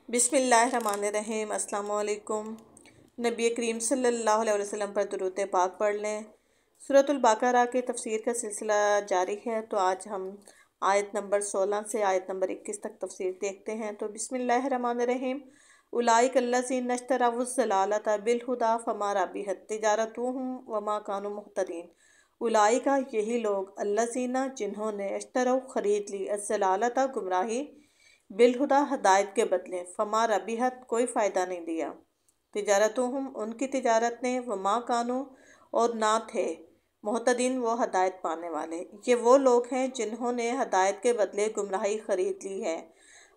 بسم اللہ الرحمن الرحیم۔ السلام علیکم۔ نبی کریم صلی اللہ علیہ وسلم پر درود پاک پڑھ لیں۔ سورۃ البقرہ کی تفسیر کا سلسلہ جاری ہے، تو آج ہم آیت نمبر 16 سے آیت نمبر 21 تک تفسیر دیکھتے ہیں۔ تو بسم اللہ الرحمن الرحیم۔ اولئک الذین اشتروا الضلالۃ بالہدی فما ربحت تجارتہم وما کانوا مہتدین۔ اولئک یہی لوگ، الذین جنہوں نے، اشتروا خرید لی، الضلالۃ گمراہی، بالہدی ہدایت کے بدلے، فما ربحت کوئی فائدہ نہیں دیا، تجارتہم ان کی تجارت نے، وما کانوا اور نہ تھے، مہتدین وہ ہدایت پانے والے۔ یہ وہ لوگ ہیں جنہوں نے ہدایت کے بدلے گمراہی خرید لی ہے،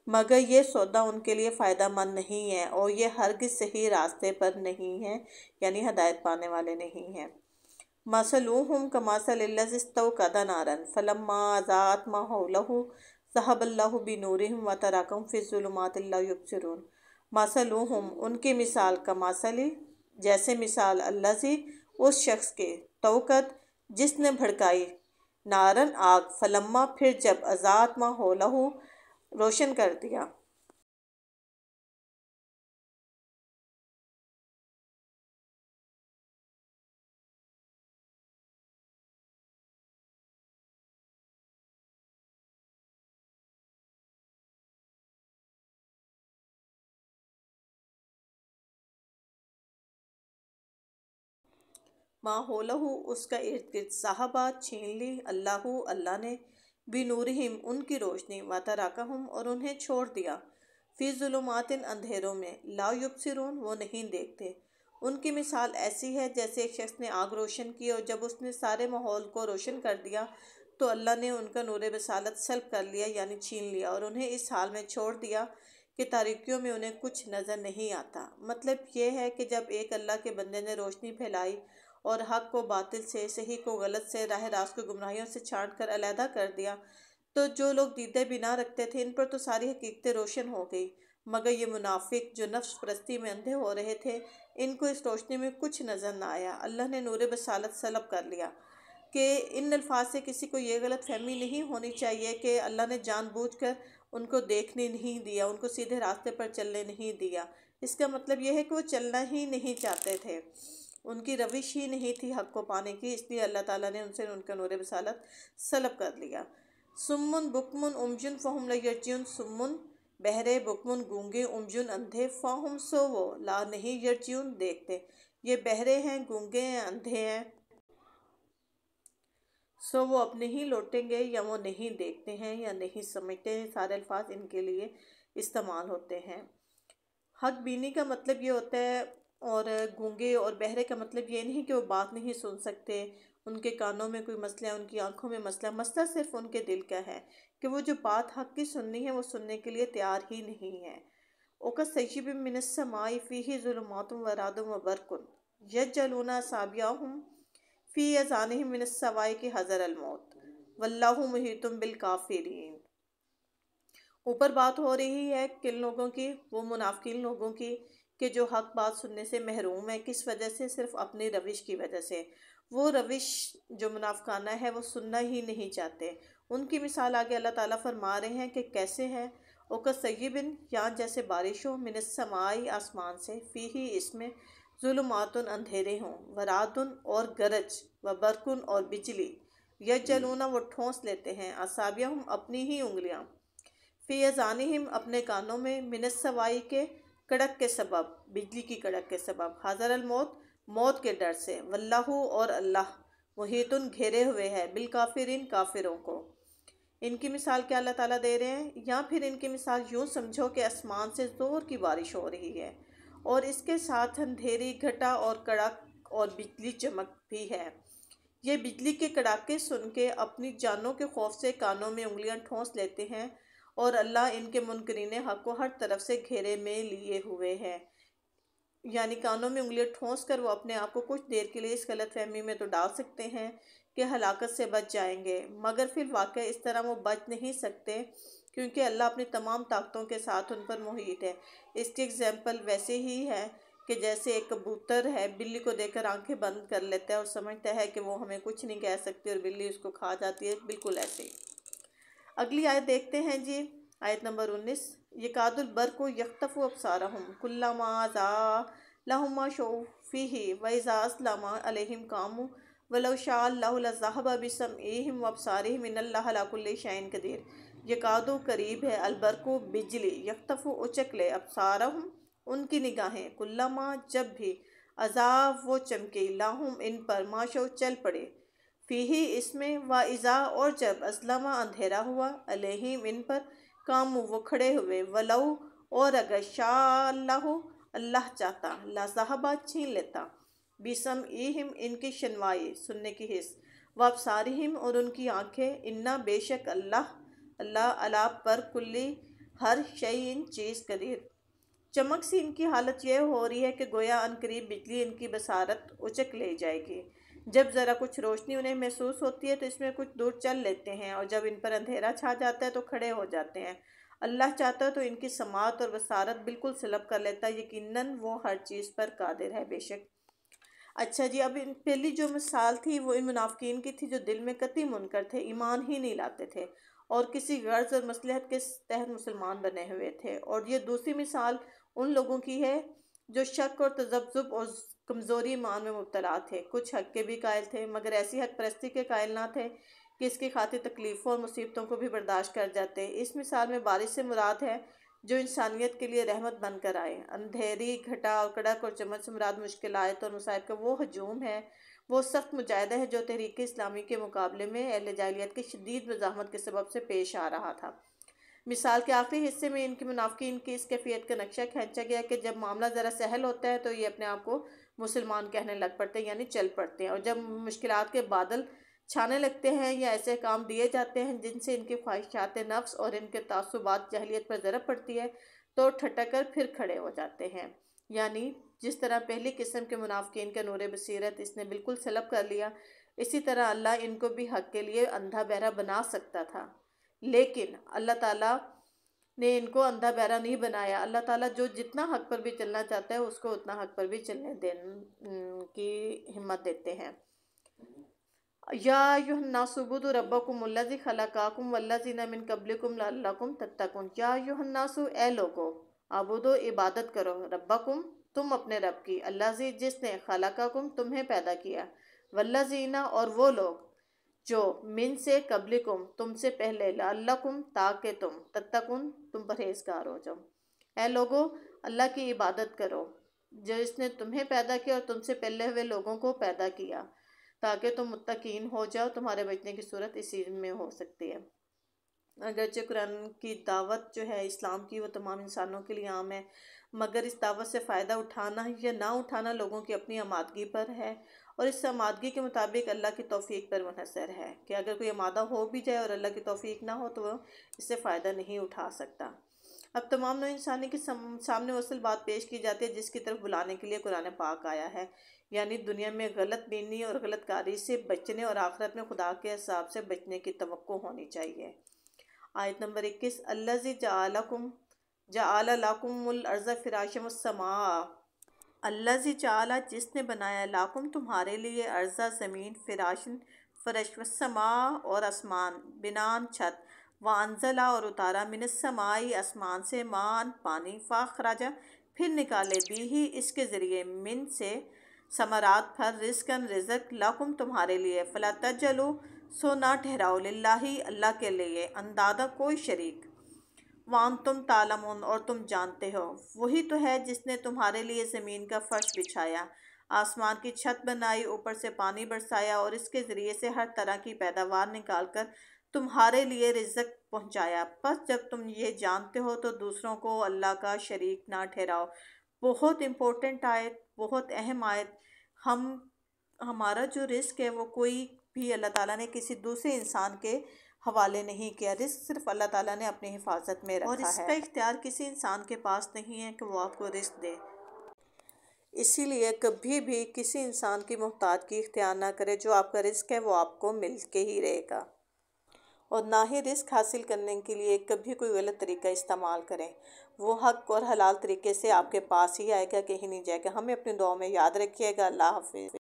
مگر یہ سودا ان کے لیے فائدہ مند نہیں ہے اور یہ ہرگز صحیح راستے پر نہیں ہیں، یعنی ہدایت پانے والے نہیں ہیں۔ مثلهم كمثل الذي استوقد نارا فلما اضاءت ما حوله ذهب الله بنورهم وتركهم في ظلمات لا يبصرون۔ مثلهم ان کی مثال، کمثل جیسے مثال، الذی اس شخص کے، توقد جس نے بھڑکائی، نارن آگ، فلما پھر جب، اضاءت ما حوله روشن کر دیا، ما حولہ اس کا ارد گرد، صحابہ چھین لی، اللہ نے، بنورہم ان کی روشنی، وترکہم اور انہیں چھوڑ دیا، فی ظلمات اندھیروں میں، لا یبصرون وہ نہیں دیکھتے۔ ان کی مثال ایسی ہے جیسے ایک شخص نے آگ روشن کی، اور جب اس نے سارے ماحول کو روشن کر دیا تو اللہ نے ان کا نور بصارت سلب کر لیا، یعنی چھین لیا، اور انہیں اس حال میں چھوڑ دیا کہ تاریکیوں میں انہیں کچھ نظر نہیں آتا۔ مطلب یہ ہے کہ جب ایک اللہ کے بندے نے روشنی پھیلائی اور حق کو باطل سے، صحیح کو غلط سے، راہ راست کو گمراہیوں سے چھانٹ کر علیحدہ کر دیا، تو جو لوگ دیدے بنا رکھتے تھے ان پر تو ساری حقیقتیں روشن ہو گئی، مگر یہ منافق جو نفس پرستی میں اندھے ہو رہے تھے، ان کو اس روشنی میں کچھ نظر نہ آیا۔ اللہ نے نور بصارت سلب کر لیا۔ کہ ان الفاظ سے کسی کو یہ غلط فہمی نہیں ہونی چاہیے کہ اللہ نے جان بوجھ کر ان کو دیکھنے نہیں دیا، ان کو سیدھے راستے پر چلنے نہیں دیا۔ اس کا مطلب یہ ہے کہ وہ چلنا ہی نہیں چاہتے تھے، ان کی روش ہی نہیں تھی حق کو پانے کی، اس لیے اللہ تعالیٰ نے ان کا نور بصارت سلب کر لیا۔ سمن بکمن امجن فہم لا یرجعون، سمن بہرے، بکمن گونگے، امجن اندھے، فہم سو وہ، لا نہیں، یرجعون دیکھتے، یہ بہرے ہیں، گونگے ہیں، اندھے ہیں، سو وہ اپنے ہی لوٹیں گے، یا وہ نہیں دیکھتے ہیں یا نہیں سمجھتے ہیں۔ سارے الفاظ ان کے لیے استعمال ہوتے ہیں۔ حق بینی کا مطلب یہ ہوتا ہے، اور گونگے اور بہرے کا مطلب یہ نہیں کہ وہ بات نہیں سن سکتے، ان کے کانوں میں کوئی مسئلہ ہے، ان کی آنکھوں میں مسئلہ، مسئلہ صرف ان کے دل کا ہے کہ وہ جو بات حق کی سننی ہے وہ سننے کے لیے تیار ہی نہیں ہے۔ وَكَصَيِّبٍ مِّنَ السَّمَاءِ فِيهِ ظُلُمَاتٌ وَرَعْدٌ وَبَرْقٌ يَجْعَلُونَ أَصَابِعَهُمْ فِي آذَانِهِم مِّنَ الصَّوَاعِقِ حَذَرَ الْمَوْتِ وَاللَّهُ مُحِيطٌ بِالْكَافِرِينَ۔ اوپر بات ہو رہی ہے کن لوگوں کی، وہ منافقین لوگوں کی، کہ جو حق بات سننے سے محروم ہے، کس وجہ سے؟ صرف اپنی روش کی وجہ سے۔ وہ روش جو منافقانہ ہے وہ سننا ہی نہیں چاہتے۔ ان کی مثال آگے اللہ تعالیٰ فرما رہے ہیں کہ کیسے ہے۔ وَكَصَيِّبٍ یہاں جیسے بارش ہو، من السماء آسمان سے، فیہ اس میں، ظلمات اندھیرے ہوں، ورعد اور گرج، وبرق اور بجلی، یجلون وہ ٹھونس لیتے ہیں، اصابعہم اپنی ہی انگلیاں، فی اذانہم اپنے کانوں میں، من الصواعق کے کڑک کے سبب، بجلی کی کڑک کے سبب، حذر الموت موت کے ڈر سے، واللہ اور اللہ، محیط گھیرے ہوئے ہے، بالکافرین کافروں کو۔ ان کی مثال کیا اللہ تعالیٰ دے رہے ہیں؟ یا پھر ان کی مثال یوں سمجھو کہ آسمان سے زور کی بارش ہو رہی ہے، اور اس کے ساتھ اندھیری گھٹا اور کڑک اور بجلی چمک بھی ہے۔ یہ بجلی کے کڑاکے سن کے اپنی جانوں کے خوف سے کانوں میں انگلیاں ٹھونس لیتے ہیں، اور اللہ ان کے منکرین حق کو ہر طرف سے گھیرے میں لیے ہوئے ہے، یعنی کانوں میں انگلیاں ٹھونس کر وہ اپنے آپ کو کچھ دیر کے لیے اس غلط فہمی میں تو ڈال سکتے ہیں کہ ہلاکت سے بچ جائیں گے، مگر پھر واقع اس طرح وہ بچ نہیں سکتے، کیونکہ اللہ اپنی تمام طاقتوں کے ساتھ ان پر محیط ہے۔ اس کی ایگزامپل ویسے ہی ہے کہ جیسے ایک کبوتر ہے، بلی کو دیکھ کر آنکھیں بند کر لیتا ہے اور سمجھتا ہے کہ وہ ہمیں کچھ نہیں کہہ سکتی، اور بلی اس کو کھا جاتی ہے، بالکل ایسے ہی۔ اگلی آیت دیکھتے ہیں جی، آیت نمبر 19۔ यकाद अलबरक़ु यख्तफ़ु अब्सारहुम कुल्लमा ज़ाग़ मा शअू फ़ीही व इज़ा अज़लमा अलैहिम क़ामू वलौ शाअ अल्लाहु लज़हबा बिसमइहिम व अब्सारिहिम इन्नल्लाहा अला कुल्लि शैइन क़दीर। यकादो करीब है, अलबरक़ु बिजली, यख्तफ़ु उचक ले, अब्सारहुम उनकी निगाहें, कुल्लमा जब भी, अज़ाग़ वो चमके, लाहुम इन पर, मा शअू चल पड़े, फ़ीही इसमें, व इज़ा और जब, अज़लमा अंधेरा हुआ, अलैहिम इन पर, कामू वो खड़े हुए, वलौ और अगर शाअ अल्लाहु अल्लाह चाहता, लज़हबा छीन लेता, बिसमइहिम इनकी शनवाई सुनने की हिस्स, व अब्सारिहिम और उनकी आँखें, इन्ना बेशक अल्लाह अला पर कुल्ली हर शैइन चीज़ कदीर। चमक सी इनकी हालत यह हो रही है कि गोया अनकरीब बिजली इनकी बसारत उचक ले जाएगी। जब ज़रा कुछ रोशनी उन्हें महसूस होती है तो इसमें कुछ दूर चल लेते हैं, और जब इन पर अंधेरा छा जाता है तो खड़े हो जाते हैं। अल्लाह चाहता है तो इनकी समात और बसारत बिल्कुल सलब कर लेता है। यकीनन वो हर चीज़ पर कादिर है बेशक। अच्छा जी, अब पहली जो मिसाल थी वो इन मुनाफिकीन की थी जो दिल में कतई मुनकर थे, ईमान ही नहीं लाते थे और किसी गर्ज और मसलहत के तहत मुसलमान बने हुए थे। और ये दूसरी मिसाल उन लोगों की है जो शक और तज़ब्ज़ुब और कमज़ोरी ईमान में मुब्तला थे। कुछ हक़ के भी कायल थे मगर ऐसी हक़ परस्ती के कायल ना थे कि इसकी खातिर तकलीफ़ों और मुसीबतों को भी बर्दाश्त कर जाते। इस मिसाल में बारिश से मुराद है जो इंसानियत के लिए रहमत बनकर आए। अंधेरी, घटा और कड़क और चमक से मुराद मुश्किलात और मुसाइब का वो हजूम है, वो सख्त मुजाहिदा है जो तहरीक इस्लामी के मुकाबले में अहले जाहिलियत की शदीद मज़ाहमत के सबब से पेश आ रहा था। मिसाल के आखिरी हिस्से में इनकी मुनाफिकीन की इस कैफियत का नक्शा खींचा गया कि जब मामला ज़रा सहल होता है तो ये अपने आप को मुसलमान कहने लग पड़ते हैं, यानी चल पड़ते हैं, और जब मुश्किलात के बादल छाने लगते हैं या ऐसे काम दिए जाते हैं जिनसे इनकी ख्वाहिशात नफ्स और इनके तासुबात जाहिलियत पर ज़रब पड़ती है तो ठटक कर फिर खड़े हो जाते हैं। यानी जिस तरह पहली किस्म के मुनाफिकीन का नूर बसीरत इसने बिल्कुल सलब कर लिया, इसी तरह अल्लाह इनको भी हक़ के लिए अंधा बहरा बना सकता था, लेकिन अल्लाह ताला ने इनको अंधा बहरा नहीं बनाया। अल्लाह ताला जो जितना हक़ पर भी चलना चाहता है उसको उतना हक़ पर भी चलने की हिम्मत देते हैं। या अय्युहन्नासु उब्दू रब्बकुमुल्लज़ी खलक़कुम वल्लज़ीना मिन क़ब्लिकुम लअल्लकुम तत्तक़ून। या अय्युहन्नासु ए लोगो, अबुदो इबादत करो, रब्बकुम तुम अपने रब की, अल्लज़ी जिसने, खलक़कुम तुम्हें पैदा किया, वल्लज़ीना और वो लोग जो, मिन से क़ब्लिकुम तुमसे पहले, लअल्लकुम ताकि तुम, तत्तक़ून तुम परहेज़गार हो जाओ। ए लोगो, अल्लाह की इबादत करो जो इसने तुम्हें पैदा किया और तुमसे पहले हुए लोगों को पैदा किया ताकि तुम मुत्तकीन हो जाओ। तुम्हारे बचने की सूरत इसी में हो सकती है। अगरचे कुरान की दावत जो है इस्लाम की वो तमाम इंसानों के लिए आम है, मगर इस दावत से फ़ायदा उठाना या ना उठाना लोगों की अपनी आमादगी पर है, और इस आमादगी के मुताबिक अल्लाह की तौफीक पर मुनहसर है कि अगर कोई आमादा हो भी जाए और अल्लाह की तौफीक ना हो तो वह इससे फ़ायदा नहीं उठा सकता। अब तमाम नौ इंसानी के सामने असल बात पेश की जाती है जिसकी तरफ बुलाने के लिए कुरान पाक आया है, यानी दुनिया में गलत बीनी और गलत कारी से बचने और आखिरत में खुदा के हिसाब से बचने की तवक्को होनी चाहिए। आयत नंबर 21, अल्लज़ी जअल लकुमुल अर्ज़ फ़िराशम वस्समा, अल्लज़ी जअल जिसने बनाया, लाकुम तुम्हारे लिए, अर्ज़ा ज़मीन, फ़िराशन फ़रश, वस्समा और आसमान, बिनान छत, वांज़ला और उतारा, मिनस्समाई आसमान से, मान पानी, फ़ाख़राजा फिर निकाले, बीही इसके ज़रिए, मिन से समरात फल, रिज़्क़न रिज़्क़, लाकुम तुम्हारे लिए, फ़ला तजलू सो ना ठहराओ, लिल्लाही अल्लाह के लिए, अंदादा कोई शरीक, वान तुम तालमून और तुम जानते हो। वही तो है जिसने तुम्हारे लिए ज़मीन का फ़र्श बिछाया, आसमान की छत बनाई, ऊपर से पानी बरसाया और इसके ज़रिए से हर तरह की पैदावार निकाल कर तुम्हारे लिए रिज़्क़ पहुँचाया। बस जब तुम ये जानते हो तो दूसरों को अल्लाह का शरीक ना ठहराओ। बहुत इम्पोर्टेंट आयत, बहुत अहम आयत। हमारा जो रिस्क है वो कोई भी अल्लाह ताला ने किसी दूसरे इंसान के हवाले नहीं किया। रिस्क सिर्फ अल्लाह ताला ने अपनी हिफाजत में रखा है और इसका इख्तियार किसी इंसान के पास नहीं है कि वो आपको रिस्क दे। इसीलिए कभी भी किसी इंसान की मोहताजगी इख्तियार ना करें। जो आपका रिस्क है वो आपको मिल के ही रहेगा, और ना ही रिस्क हासिल करने के लिए कभी कोई गलत तरीका इस्तेमाल करें। वो हक और हलाल तरीके से आपके पास ही आएगा, कहीं नहीं जाएगा। हमें अपनी दुआ में याद रखिएगा। अल्लाह हाफ़िज़।